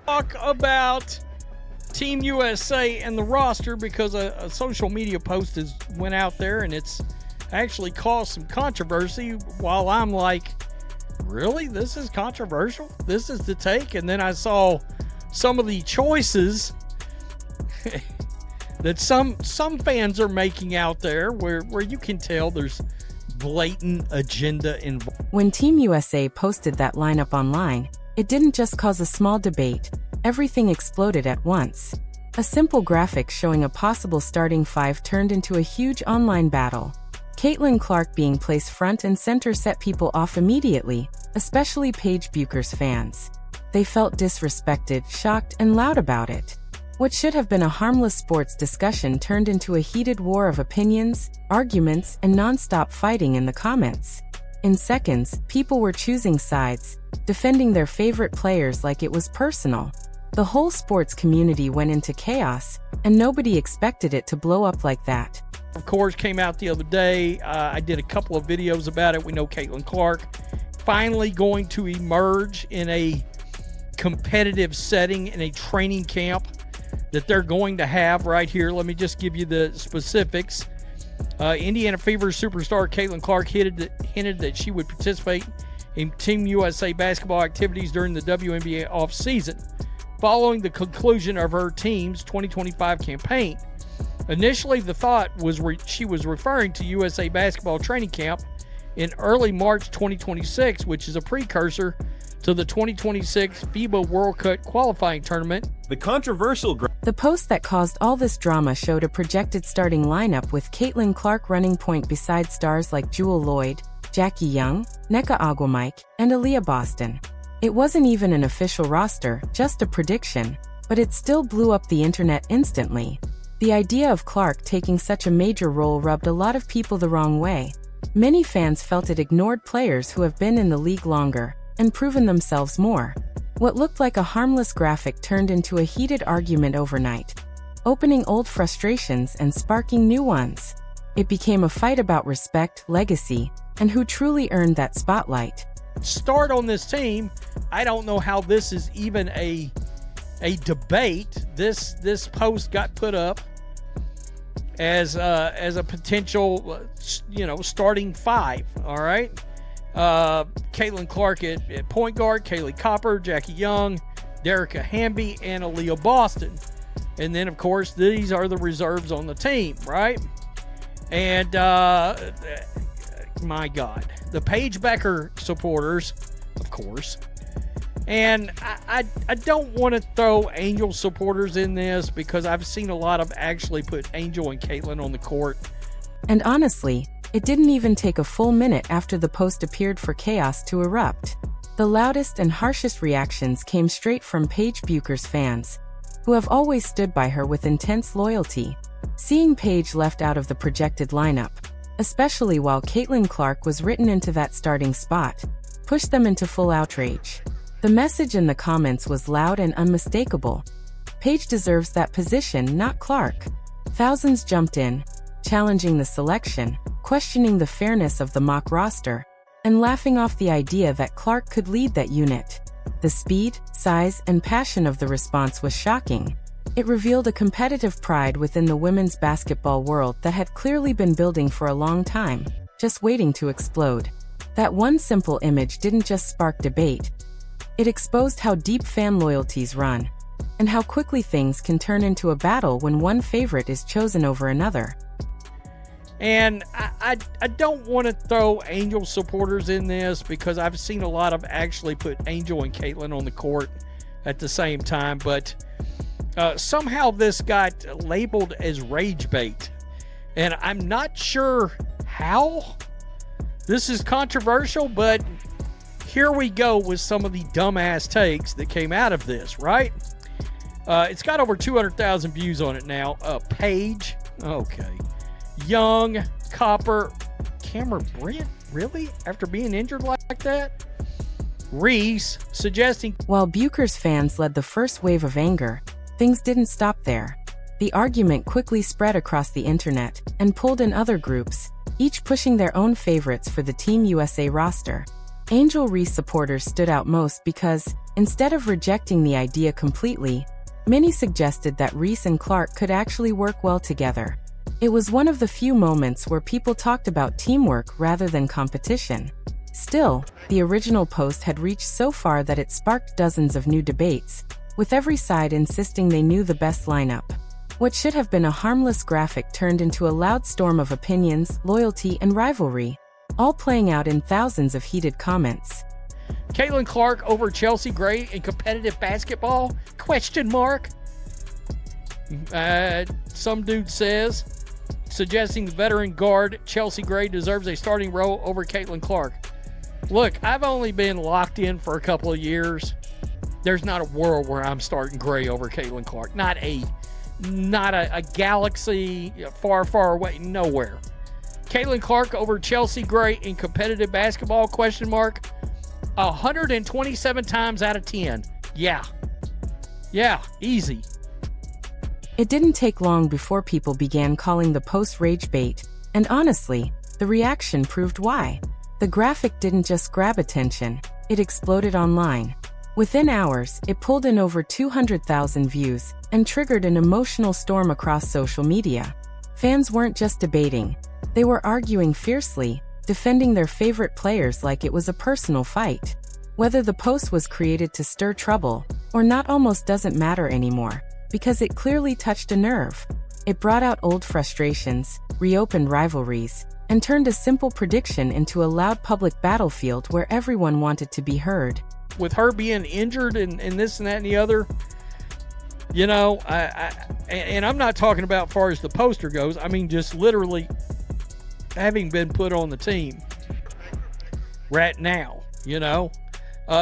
talk about Team USA and the roster because a social media post went out there and it's actually caused some controversy. While I'm like, really? This is controversial? This is the take? And then I saw some of the choices that some fans are making out there where you can tell there's blatant agenda involved. When Team USA posted that lineup online, it didn't just cause a small debate, everything exploded at once. A simple graphic showing a possible starting five turned into a huge online battle. Caitlin Clark being placed front and center set people off immediately, especially Paige Bueckers fans. They felt disrespected, shocked, and loud about it. What should have been a harmless sports discussion turned into a heated war of opinions, arguments, and non-stop fighting in the comments. In seconds, people were choosing sides, defending their favorite players like it was personal. The whole sports community went into chaos, and nobody expected it to blow up like that. Of course, came out the other day. I did a couple of videos about it. We know Caitlin Clark finally going to emerge in a competitive setting in a training camp that they're going to have right here. Let me just give you the specifics. Indiana Fever superstar Caitlin Clark hinted that she would participate in Team USA basketball activities during the WNBA offseason, following the conclusion of her team's 2025 campaign. Initially, the thought was she was referring to USA basketball training camp in early March 2026, which is a precursor to the 2026 FIBA World Cup qualifying tournament. The post that caused all this drama showed a projected starting lineup with Caitlin Clark running point beside stars like Jewel Lloyd, Jackie Young, Nneka Ogwumike, and Aaliyah Boston. It wasn't even an official roster, just a prediction, but it still blew up the internet instantly. The idea of Clark taking such a major role rubbed a lot of people the wrong way. Many fans felt it ignored players who have been in the league longer and proven themselves more. What looked like a harmless graphic turned into a heated argument overnight, opening old frustrations and sparking new ones. It became a fight about respect, legacy, and who truly earned that spotlight. Start on this team. I don't know how this is even a debate. This post got put up as a potential starting five. All right. Caitlin Clark at point guard, Kaylee Copper, Jackie Young, Derica Hamby, and Aaliyah Boston. And then, of course, these are the reserves on the team, right? And, my God, the Paige Bueckers supporters, of course. And I don't want to throw Angel supporters in this because I've seen a lot of actually put Angel and Caitlin on the court. And honestly, it didn't even take a full minute after the post appeared for chaos to erupt. The loudest and harshest reactions came straight from Paige Bueckers fans, who have always stood by her with intense loyalty. Seeing Paige left out of the projected lineup, especially while Caitlin Clark was written into that starting spot, pushed them into full outrage. The message in the comments was loud and unmistakable. Paige deserves that position, not Clark. Thousands jumped in, challenging the selection, questioning the fairness of the mock roster, and laughing off the idea that Clark could lead that unit. The speed, size, and passion of the response was shocking. It revealed a competitive pride within the women's basketball world that had clearly been building for a long time, just waiting to explode. That one simple image didn't just spark debate. It exposed how deep fan loyalties run, and how quickly things can turn into a battle when one favorite is chosen over another. And I don't want to throw Angel supporters in this because I've seen a lot of actually put Angel and Caitlin on the court at the same time, but somehow this got labeled as rage bait. And I'm not sure how this is controversial, but here we go with some of the dumbass takes that came out of this, right? It's got over 200,000 views on it now. Paige, okay. Young, Copper, Cameron Brent, really? After being injured like that? Reese, suggesting... While Bueckers fans led the first wave of anger, things didn't stop there. The argument quickly spread across the internet and pulled in other groups, each pushing their own favorites for the Team USA roster. Angel Reese supporters stood out most because, Instead of rejecting the idea completely, many suggested that Reese and Clark could actually work well together. It was one of the few moments where people talked about teamwork rather than competition. Still, the original post had reached so far that it sparked dozens of new debates, with every side insisting they knew the best lineup. What should have been a harmless graphic turned into a loud storm of opinions, loyalty, and rivalry, all playing out in thousands of heated comments. Caitlin Clark over Chelsea Gray in competitive basketball? Question mark. Some dude says, suggesting the veteran guard Chelsea Gray deserves a starting role over Caitlin Clark. Look, I've only been locked in for a couple of years. There's not a world where I'm starting Gray over Caitlin Clark. Not a galaxy far, far away. Nowhere. Caitlin Clark over Chelsea Gray in competitive basketball? Question mark. 127 times out of 10. Yeah, easy. It didn't take long before people began calling the post rage bait, and honestly, the reaction proved why. The graphic didn't just grab attention, it exploded online. Within hours, it pulled in over 200,000 views and triggered an emotional storm across social media. Fans weren't just debating, they were arguing fiercely, defending their favorite players like it was a personal fight. Whether the post was created to stir trouble or not almost doesn't matter anymore, because it clearly touched a nerve. It brought out old frustrations, reopened rivalries, and turned a simple prediction into a loud public battlefield where everyone wanted to be heard. With her being injured and this and that and the other, you know, and I'm not talking about as far as the poster goes. I mean, just literally having been put on the team right now, you know.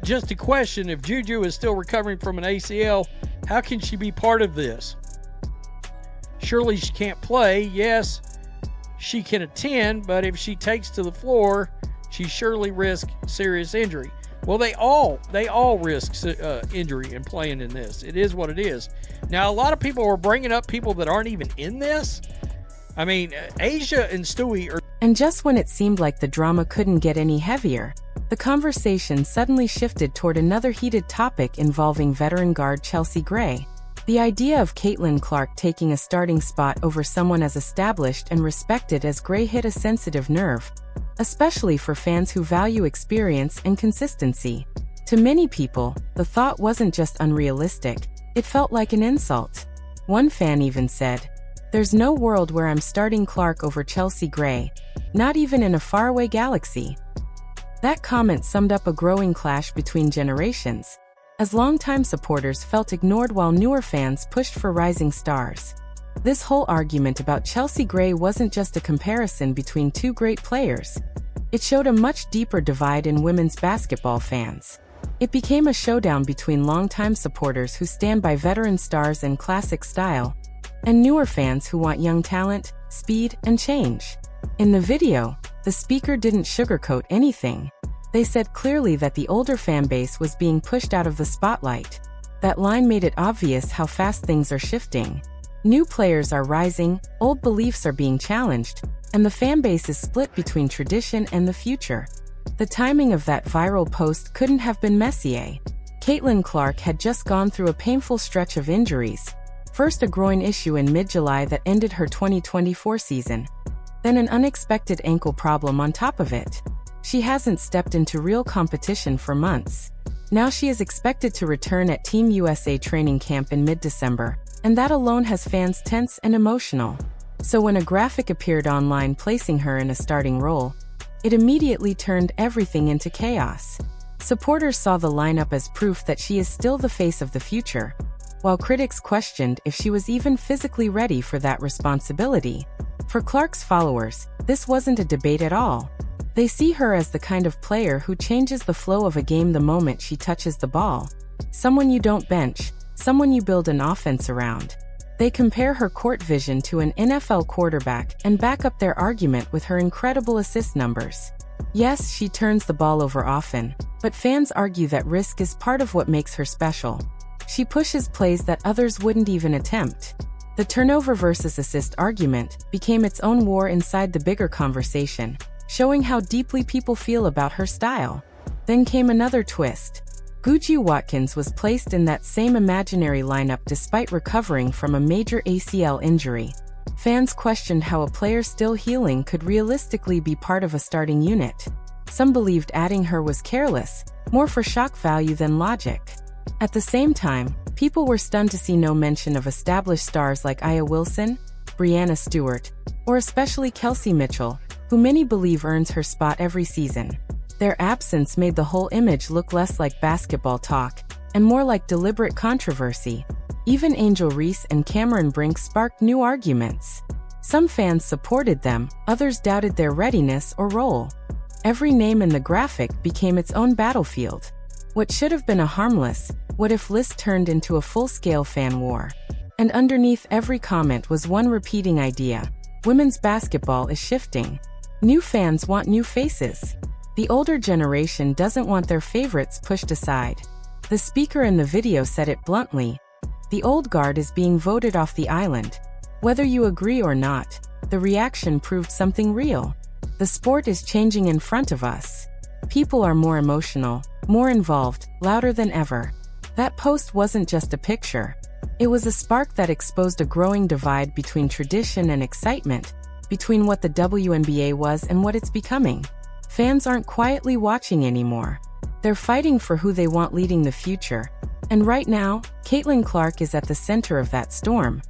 Just a question, if Juju is still recovering from an ACL, how can she be part of this? Surely she can't play. Yes, she can attend, but if she takes to the floor, she surely risks serious injury. Well, they all risk injury in playing in this. It is what it is. Now, a lot of people are bringing up people that aren't even in this. I mean, Asia and Stewie are... And just when it seemed like the drama couldn't get any heavier, the conversation suddenly shifted toward another heated topic involving veteran guard Chelsea Gray. The idea of Caitlin Clark taking a starting spot over someone as established and respected as Gray hit a sensitive nerve, especially for fans who value experience and consistency. To many people, the thought wasn't just unrealistic, it felt like an insult. One fan even said, "There's no world where I'm starting Clark over Chelsea Gray, not even in a faraway galaxy." That comment summed up a growing clash between generations, as longtime supporters felt ignored while newer fans pushed for rising stars. This whole argument about Chelsea Gray wasn't just a comparison between two great players. It showed a much deeper divide in women's basketball fans. It became a showdown between longtime supporters who stand by veteran stars and classic style, and newer fans who want young talent, speed, and change. In the video, the speaker didn't sugarcoat anything. They said clearly that the older fan base was being pushed out of the spotlight. That line made it obvious how fast things are shifting. New players are rising, old beliefs are being challenged, and the fan base is split between tradition and the future. The timing of that viral post couldn't have been messier. Caitlin Clark had just gone through a painful stretch of injuries. First a groin issue in mid-July that ended her 2024 season. Then an unexpected ankle problem on top of it. She hasn't stepped into real competition for months. Now she is expected to return at Team USA training camp in mid-December, and that alone has fans tense and emotional. So when a graphic appeared online placing her in a starting role, it immediately turned everything into chaos. Supporters saw the lineup as proof that she is still the face of the future, while critics questioned if she was even physically ready for that responsibility. For Clark's followers, this wasn't a debate at all. They see her as the kind of player who changes the flow of a game the moment she touches the ball. Someone you don't bench, someone you build an offense around. They compare her court vision to an NFL quarterback and back up their argument with her incredible assist numbers. Yes, she turns the ball over often, but fans argue that risk is part of what makes her special. She pushes plays that others wouldn't even attempt. The turnover versus assist argument became its own war inside the bigger conversation, showing how deeply people feel about her style. Then came another twist. Paige Bueckers was placed in that same imaginary lineup despite recovering from a major ACL injury. Fans questioned how a player still healing could realistically be part of a starting unit. Some believed adding her was careless, more for shock value than logic. At the same time, people were stunned to see no mention of established stars like Aya Wilson, Brianna Stewart, or especially Kelsey Mitchell, who many believe earns her spot every season. Their absence made the whole image look less like basketball talk and more like deliberate controversy. Even Angel Reese and Cameron Brink sparked new arguments. Some fans supported them, others doubted their readiness or role. Every name in the graphic became its own battlefield. What should have been a harmless "what if" list turned into a full-scale fan war. And underneath every comment was one repeating idea: women's basketball is shifting. New fans want new faces. The older generation doesn't want their favorites pushed aside. The speaker in the video said it bluntly: the old guard is being voted off the island. Whether you agree or not, the reaction proved something real. The sport is changing in front of us. People are more emotional, more involved, louder than ever. That post wasn't just a picture. It was a spark that exposed a growing divide between tradition and excitement, between what the WNBA was and what it's becoming. Fans aren't quietly watching anymore. They're fighting for who they want leading the future. And right now, Caitlin Clark is at the center of that storm.